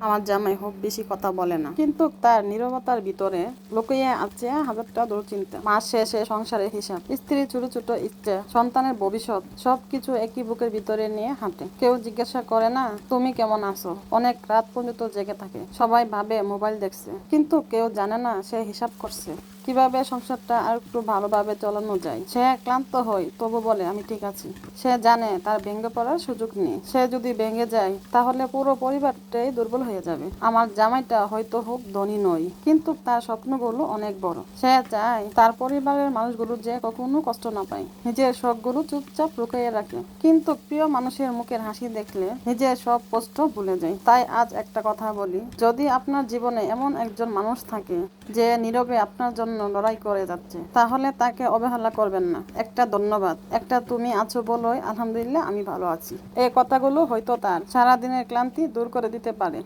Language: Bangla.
আমার জামাই খুব বেশি কথা বলে না, কিন্তু তার নীরবতার ভিতরে লুকিয়ে আছে হাজারটা দুশ্চিন্তা। মাস শেষে সংসারের হিসাব, স্ত্রী ছোট ছোট ইচ্ছা, সন্তানের ভবিষ্যৎ, সবকিছু একই বুকের ভিতরে নিয়ে হাঁটে। কেউ জিজ্ঞাসা করে না তুমি কেমন আছো, অনেক রাত পর্যন্ত জেগে থাকে। সবাই ভাবে মোবাইল দেখছে, কিন্তু কেউ জানে না সে হিসাব করছে কিভাবে সংসারটা আর একটু ভালোভাবে চালানো যায়। সে ক্লান্ত হয়, তবু বলে আমি ঠিক আছি। সে জানে তার ভেঙে পড়ার সুযোগ নেই। সে যদি ভেঙে যায় তাহলে পুরো পরিবারটাই দুর্বল হয়ে যাবে। আমার জামাইটা হয়তো খুব ধনী নয়, কিন্তু তার স্বপ্নগুলো অনেক বড়। সে চায় তার পরিবারের মানুষগুলো যে কখনো কষ্ট না পায়। নিজের শখগুলো চুপচাপ লুকিয়ে রাখে, কিন্তু প্রিয় মানুষের মুখের হাসি দেখলে নিজের সব কষ্ট ভুলে যায়। তাই আজ একটা কথা বলি, যদি আপনার জীবনে এমন একজন মানুষ থাকে যে নীরবে আপনার জন্য লড়াই করে যাচ্ছে, তাহলে তাকে অবহেলা করবেন না। একটা ধন্যবাদ, একটা তুমি আছো বলোই আলহামদুলিল্লাহ আমি ভালো আছি, এই কথাগুলো হয়তো তার সারাদিনের ক্লান্তি দূর করে দিতে পারে।